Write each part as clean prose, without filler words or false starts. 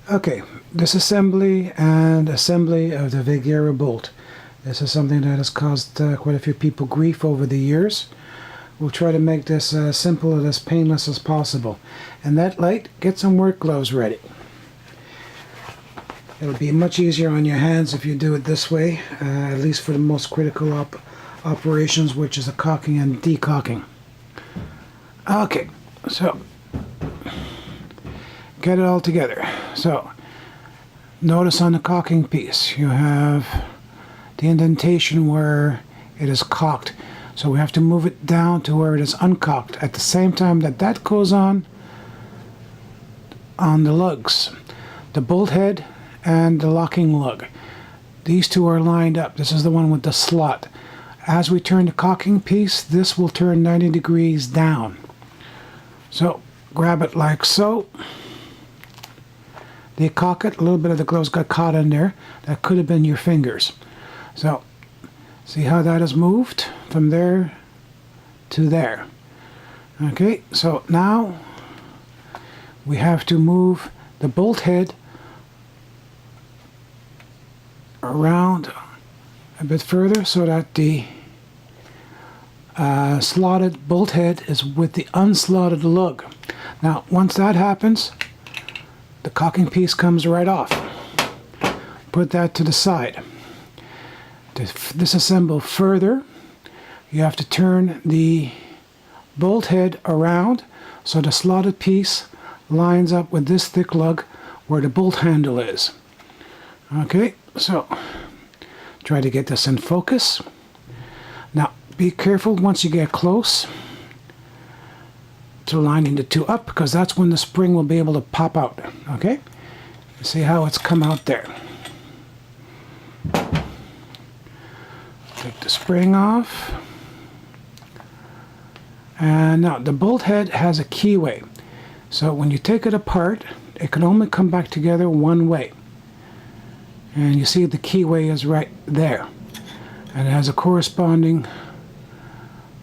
Okay, disassembly and assembly of the Vergueiro bolt. This is something that has caused quite a few people grief over the years. We'll try to make this as simple and as painless as possible. And that light, get some work gloves ready. It'll be much easier on your hands if you do it this way, at least for the most critical operations, which is the caulking and decaulking. Okay, so get it all together. So notice on the caulking piece you have the indentation where it is caulked, so we have to move it down to where it is uncaulked at the same time that that goes on the lugs, the bolt head and the locking lug. These two are lined up. This is the one with the slot. As we turn the caulking piece, this will turn 90 degrees down. So grab it like so. Decaulk it. A little bit of the gloves got caught in there. That could have been your fingers. So see how that has moved from there to there. Okay, so now we have to move the bolt head around a bit further so that the slotted bolt head is with the unslotted lug. Now once that happens, the caulking piece comes right off. Put that to the side. To disassemble further, you have to turn the bolt head around so the slotted piece lines up with this thick lug where the bolt handle is. Okay, so try to get this in focus. Now be careful once you get close to lining the two up, because that's when the spring will be able to pop out. Okay, see how it's come out there. Take the spring off, and now the bolt head has a keyway, so when you take it apart it can only come back together one way. And you see the keyway is right there, and it has a corresponding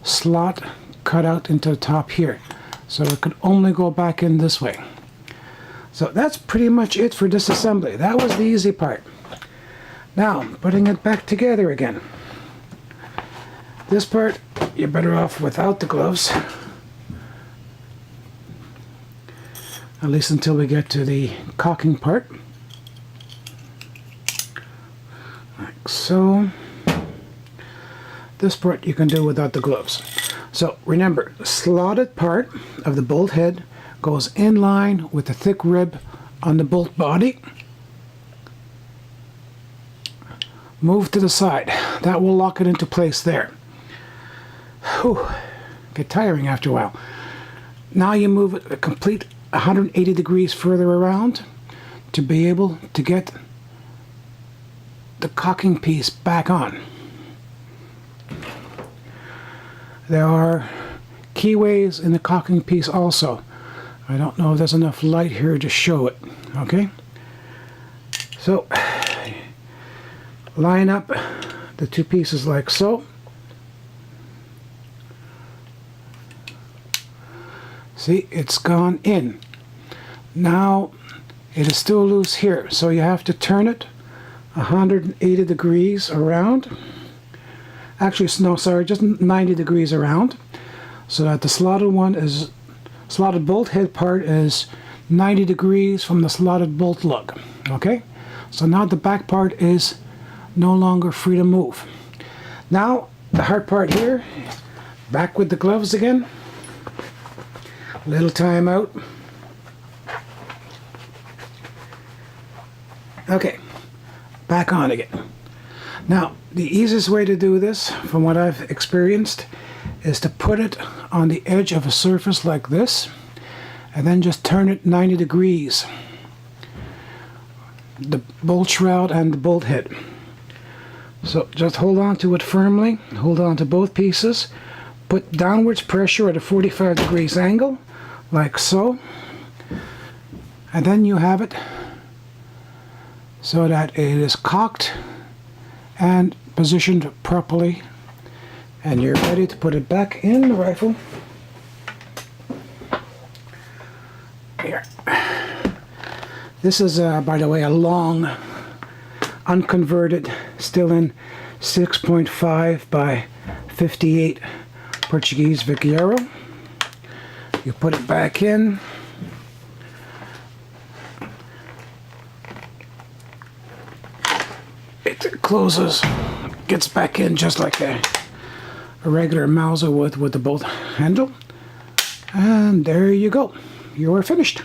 slot cut out into the top here, so it could only go back in this way. So that's pretty much it for disassembly. That was the easy part. Now putting it back together again. This part you're better off without the gloves, at least until we get to the caulking part. Like so. This part you can do without the gloves. So remember, the slotted part of the bolt head goes in line with the thick rib on the bolt body. Move to the side. That will lock it into place there. Whew, get tiring after a while. Now you move it a complete 180 degrees further around to be able to get the caulking piece back on. There are keyways in the caulking piece also. I don't know if there's enough light here to show it. Okay, so line up the two pieces like so. See, it's gone in. Now it is still loose here, so you have to turn it 180 degrees around. Actually, no, sorry, just 90 degrees around, so that the slotted bolt head part is 90 degrees from the slotted bolt lug. Okay, so now the back part is no longer free to move. Now the hard part here, back with the gloves again. Little time out. Okay, back on again. Now, the easiest way to do this, from what I've experienced, is to put it on the edge of a surface like this, and then just turn it 90 degrees. The bolt shroud and the bolt head. So just hold on to it firmly, hold on to both pieces, put downwards pressure at a 45 degrees angle, like so, and then you have it so that it is caulked and positioned properly, and you're ready to put it back in the rifle. Here. This is, by the way, a long, unconverted, still in 6.5 by 58 Portuguese Vergueiro. You put it back in. It closes, gets back in just like a regular Mauser would with the bolt handle. And there you go. You are finished.